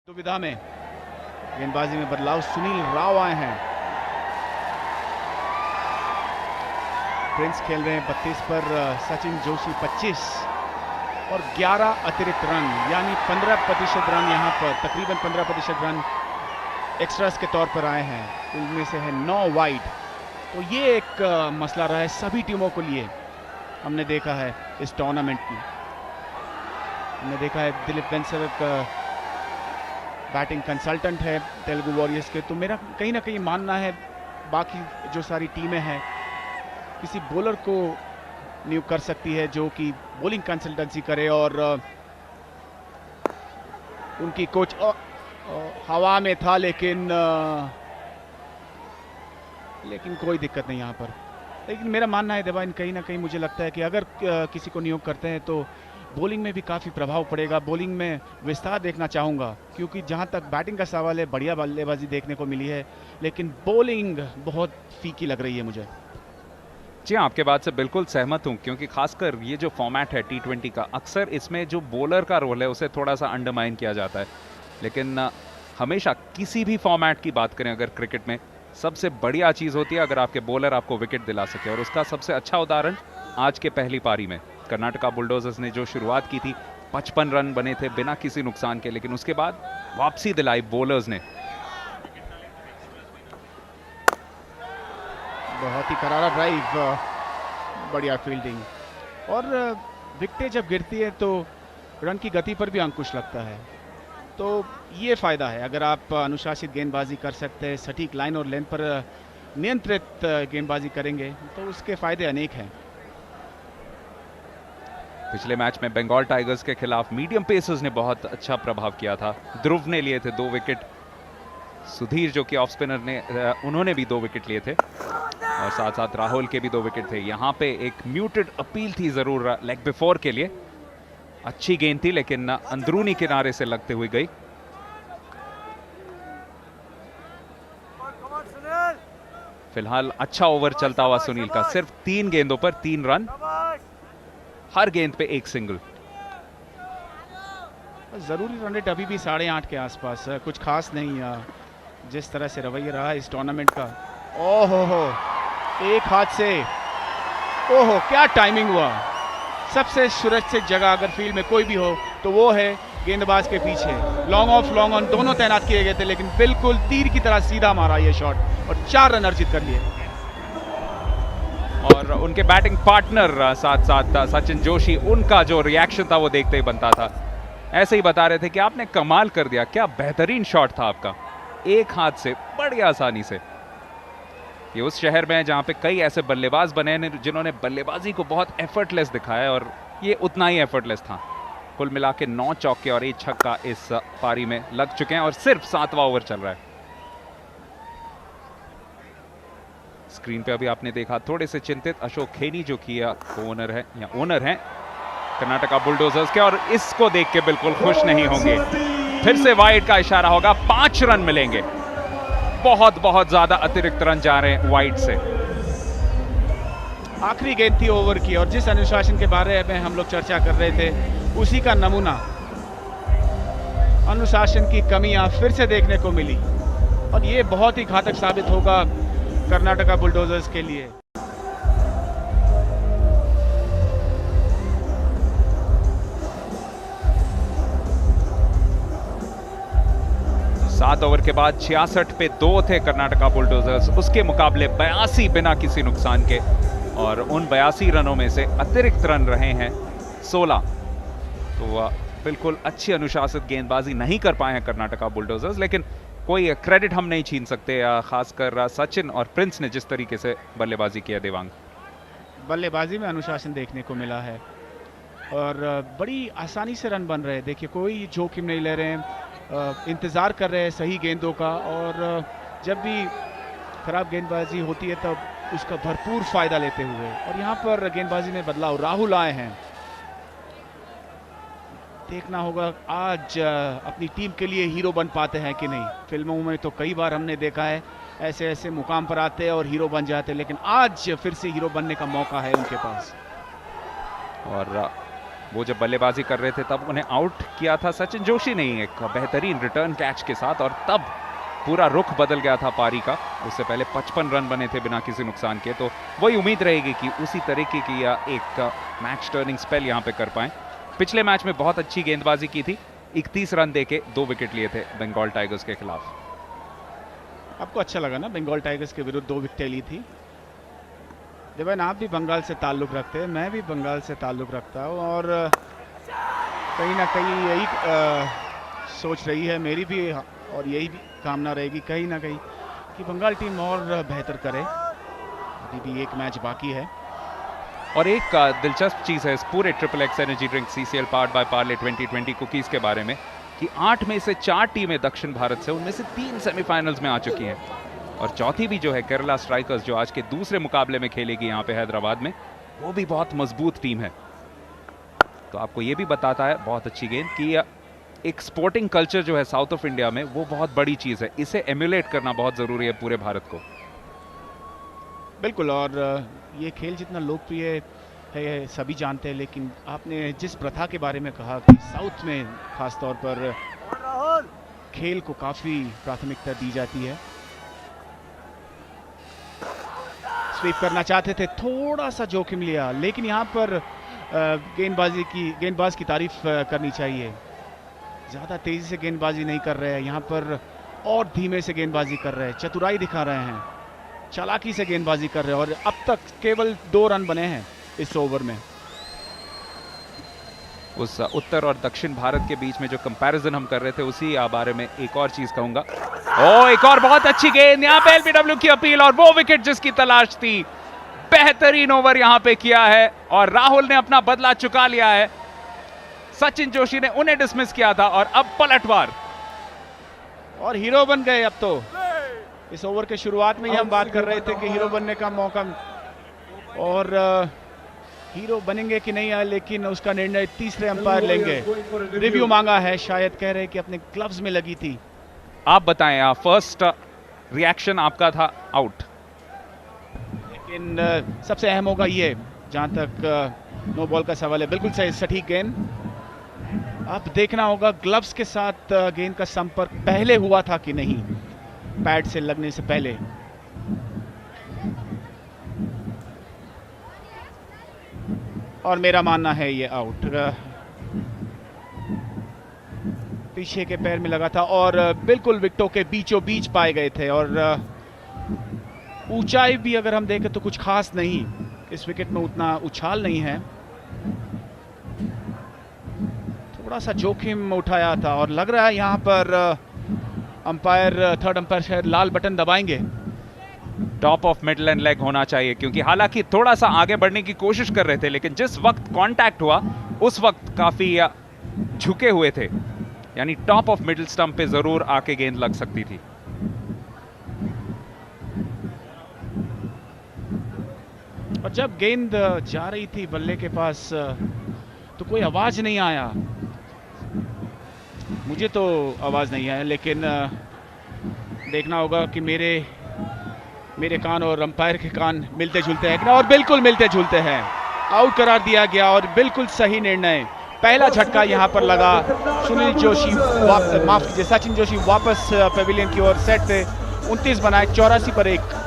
दुविधा में गेंदबाजी में बदलाव, सुनील राव आए हैं। प्रिंस खेल रहे हैं 32 पर, सचिन जोशी 25 और 11 अतिरिक्त रन, यानी 15% रन यहाँ पर, तकरीबन 15% रन एक्स्ट्रास के तौर पर आए हैं। इनमें से है 9 वाइड। तो ये एक मसला रहा है सभी टीमों को लिए। हमने देखा है इस टूर्नामेंट में, हमने देखा है दिलीप वेंसर बैटिंग कंसल्टेंट है तेलुगु वॉरियर्स के। तो मेरा कहीं ना कहीं मानना है बाकी जो सारी टीमें हैं किसी बॉलर को नियुक्त कर सकती है जो कि बॉलिंग कंसल्टेंसी करे, और उनकी कोच हवा में था, लेकिन कोई दिक्कत नहीं यहाँ पर। लेकिन मेरा मानना है देवान, कहीं ना कहीं मुझे लगता है कि अगर किसी को नियुक्त करते हैं तो बॉलिंग में भी काफ़ी प्रभाव पड़ेगा। बॉलिंग में विस्तार देखना चाहूँगा, क्योंकि जहाँ तक बैटिंग का सवाल है बढ़िया बल्लेबाजी देखने को मिली है, लेकिन बॉलिंग बहुत फीकी लग रही है मुझे। जी हाँ, आपके बात से बिल्कुल सहमत हूँ, क्योंकि खासकर ये जो फॉर्मेट है T20 का, अक्सर इसमें जो बॉलर का रोल है उसे थोड़ा सा अंडरमाइन किया जाता है। लेकिन हमेशा किसी भी फॉर्मेट की बात करें अगर क्रिकेट में, सबसे बढ़िया चीज़ होती है अगर आपके बॉलर आपको विकेट दिला सके, और उसका सबसे अच्छा उदाहरण आज के पहली पारी में कर्नाटका बुलडोजर्स ने जो शुरुआत की थी, 55 रन बने थे बिना किसी नुकसान के, लेकिन उसके बाद वापसी दिलाई बॉलर्स ने। बहुत ही करारा ड्राइव, बढ़िया फील्डिंग, और विकेटें जब गिरती है तो रन की गति पर भी अंकुश लगता है। तो ये फ़ायदा है अगर आप अनुशासित गेंदबाजी कर सकते हैं, सटीक लाइन और लेंथ पर नियंत्रित गेंदबाजी करेंगे तो उसके फ़ायदे अनेक हैं। पिछले मैच में बंगाल टाइगर्स के खिलाफ मीडियम पेसर्स ने बहुत अच्छा प्रभाव किया था। ध्रुव ने लिए थे 2 विकेट, सुधीर जो कि ऑफ स्पिनर ने, उन्होंने भी 2 विकेट लिए थे, और साथ साथ राहुल के भी 2 विकेट थे। यहाँ पे एक म्यूटेड अपील थी जरूर लेग बिफोर के लिए, अच्छी गेंद थी लेकिन अंदरूनी किनारे से लगते हुए गई। फिलहाल अच्छा ओवर चलता हुआ सुनील का, सिर्फ 3 गेंदों पर 3 रन, हर गेंद पे 1 सिंगल। जरूरी रन रेट अभी भी 8.5 के आसपास है, कुछ खास नहीं। जिस तरह से रवैया रहा इस टूर्नामेंट का, ओहो एक हाथ से, ओहो क्या टाइमिंग हुआ। सबसे सुरक्षित जगह अगर फील्ड में कोई भी हो तो वो है गेंदबाज के पीछे। लॉन्ग ऑफ लॉन्ग ऑन दोनों तैनात किए गए थे, लेकिन बिल्कुल तीर की तरह सीधा मारा ये शॉट और 4 रन अर्जित कर लिए। और उनके बैटिंग पार्टनर साथ साथ सचिन जोशी, उनका जो रिएक्शन था वो देखते ही बनता था। ऐसे ही बता रहे थे कि आपने कमाल कर दिया, क्या बेहतरीन शॉट था आपका, एक हाथ से बड़ी आसानी से। ये उस शहर में है जहां पे कई ऐसे बल्लेबाज बने हैं जिन्होंने बल्लेबाजी को बहुत एफर्टलेस दिखाया, और ये उतना ही एफर्टलेस था। कुल मिला के 9 चौके और 1 छक्का इस पारी में लग चुके हैं, और सिर्फ 7वां ओवर चल रहा है। स्क्रीन पे अभी आपने देखा थोड़े से चिंतित अशोक खेनी, जो कि ओनर है या ओनर हैं कर्नाटका बुलडोजर्स के, और इसको देख के बिल्कुल खुश नहीं होंगे। फिर से वाइड का इशारा होगा, 5 रन मिलेंगे। बहुत बहुत ज्यादा अतिरिक्त रन जा रहे हैं वाइड से। आखिरी गेंद थी ओवर की, और जिस अनुशासन के बारे में हम लोग चर्चा कर रहे थे उसी का नमूना, अनुशासन की कमियां फिर से देखने को मिली, और ये बहुत ही घातक साबित होगा कर्नाटका बुलडोजर्स के लिए। 7 ओवर के बाद 66 पे 2 थे कर्नाटका बुलडोजर्स, उसके मुकाबले 82 बिना किसी नुकसान के, और उन 82 रनों में से अतिरिक्त रन रहे हैं 16। तो बिल्कुल अच्छी अनुशासित गेंदबाजी नहीं कर पाए हैं कर्नाटका बुलडोजर्स, लेकिन कोई क्रेडिट हम नहीं छीन सकते, खासकर सचिन और प्रिंस ने जिस तरीके से बल्लेबाजी किया। देवांग, बल्लेबाजी में अनुशासन देखने को मिला है, और बड़ी आसानी से रन बन रहे हैं। देखिए कोई जोखिम नहीं ले रहे हैं, इंतज़ार कर रहे हैं सही गेंदों का, और जब भी खराब गेंदबाजी होती है तब उसका भरपूर फ़ायदा लेते हुए। और यहाँ पर गेंदबाजी में बदलाव, राहुल आए हैं। देखना होगा आज अपनी टीम के लिए हीरो बन पाते हैं कि नहीं। फिल्मों में तो कई बार हमने देखा है ऐसे ऐसे मुकाम पर आते हैं और हीरो बन जाते हैं, लेकिन आज फिर से हीरो बनने का मौका है उनके पास। और वो जब बल्लेबाजी कर रहे थे तब उन्हें आउट किया था सचिन जोशी ने एक बेहतरीन रिटर्न कैच के साथ, और तब पूरा रुख बदल गया था पारी का। उससे पहले 55 रन बने थे बिना किसी नुकसान के, तो वही उम्मीद रहेगी कि उसी तरीके की एक मैच टर्निंग स्पेल यहाँ पे कर पाएं। पिछले मैच में बहुत अच्छी गेंदबाजी की थी, 31 रन देके 2 विकेट लिए थे बंगाल टाइगर्स के खिलाफ। आपको अच्छा लगा ना, बंगाल टाइगर्स के विरुद्ध 2 विकेटें ली थी। देवन, आप भी बंगाल से ताल्लुक़ रखते हैं, मैं भी बंगाल से ताल्लुक़ रखता हूँ, और कहीं ना कहीं यही सोच रही है मेरी भी, और यही भी कामना रहेगी कहीं ना कहीं कि बंगाल टीम और बेहतर करे। अभी भी एक मैच बाकी है। और एक दिलचस्प चीज़ है इस पूरे triple x energy drink CCL powered by Parle 2020 cookies के बारे में कि 8 में से 4 टीमें दक्षिण भारत से, उनमें से 3 सेमीफाइनल्स में आ चुकी हैं, और चौथी भी जो है केरला स्ट्राइकर्स, जो आज के दूसरे मुकाबले में खेलेगी यहाँ पे हैदराबाद में, वो भी बहुत मजबूत टीम है। तो आपको ये भी बताता है, बहुत अच्छी गेंद, कि एक स्पोर्टिंग कल्चर जो है साउथ ऑफ इंडिया में, वो बहुत बड़ी चीज़ है। इसे एम्यूलेट करना बहुत ज़रूरी है पूरे भारत को। बिल्कुल, और ये खेल जितना लोकप्रिय है सभी जानते हैं, लेकिन आपने जिस प्रथा के बारे में कहा कि साउथ में खास तौर पर खेल को काफ़ी प्राथमिकता दी जाती है। स्वीप करना चाहते थे, थोड़ा सा जोखिम लिया, लेकिन यहाँ पर गेंदबाज की तारीफ करनी चाहिए। ज़्यादा तेज़ी से गेंदबाजी नहीं कर रहे हैं यहाँ पर, और धीमे से गेंदबाजी कर रहे हैं, चतुराई दिखा रहे हैं, चालाकी से गेंदबाजी कर रहे हैं, और अब तक केवल 2 रन बने हैं इस ओवर में। उस उत्तर और दक्षिण भारत के बीच में जो कंपैरिजन हम कर रहे थे, उसी बारे में एक और चीज कहूंगा। एक और बहुत अच्छी गेंद, यहाँ पे LBW की अपील, और वो विकेट जिसकी तलाश थी। बेहतरीन ओवर यहाँ पे किया है, और राहुल ने अपना बदला चुका लिया है। सचिन जोशी ने उन्हें डिसमिस किया था, और अब पलटवार, और हीरो बन गए। अब तो इस ओवर के शुरुआत में ही हम बात कर रहे थे कि हीरो बनने का मौका, और हीरो बनेंगे कि नहीं है, लेकिन उसका निर्णय तीसरे अंपायर लेंगे। रिव्यू मांगा है, शायद कह रहे कि अपने ग्लव्स में लगी थी। आप बताएं, फर्स्ट रिएक्शन आपका था आउट, लेकिन सबसे अहम होगा ये, जहां तक नो बॉल का सवाल है, बिल्कुल सही सटीक गेंद। अब देखना होगा ग्लव्स के साथ गेंद का संपर्क पहले हुआ था कि नहीं, पैड से लगने से पहले। और मेरा मानना है ये आउट, पीछे के पैर में लगा था, और बिल्कुल विकेटों के बीचों बीच पाए गए थे, और ऊंचाई भी अगर हम देखें तो कुछ खास नहीं, इस विकेट में उतना उछाल नहीं है। थोड़ा सा जोखिम उठाया था, और लग रहा है यहाँ पर थर्ड अंपायर शायद लाल बटन दबाएंगे। Top of middle and leg होना चाहिए, क्योंकि हालांकि थोड़ा सा आगे बढ़ने की कोशिश कर रहे थे, लेकिन जिस वक्त कांटेक्ट हुआ उस वक्त काफी झुके हुए थे, यानी टॉप ऑफ मिडिल स्टंप पे जरूर आके गेंद लग सकती थी। और जब गेंद जा रही थी बल्ले के पास तो कोई आवाज नहीं आया, मुझे तो आवाज नहीं आया, लेकिन देखना होगा कि मेरे कान और अंपायर के कान मिलते जुलते हैं ना, और बिल्कुल मिलते जुलते हैं। आउट करार दिया गया, और बिल्कुल सही निर्णय। पहला झटका यहां पर लगा। सुनील जोशी माफ कीजिए, सचिन जोशी वापस पेविलियन की ओर सेट थे। 29 बनाए, 84 पर 1।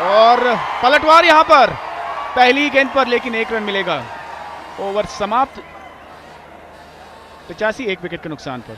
और पलटवार यहां पर पहली गेंद पर, लेकिन 1 रन मिलेगा। ओवर समाप्त, 85 1 विकेट के नुकसान पर।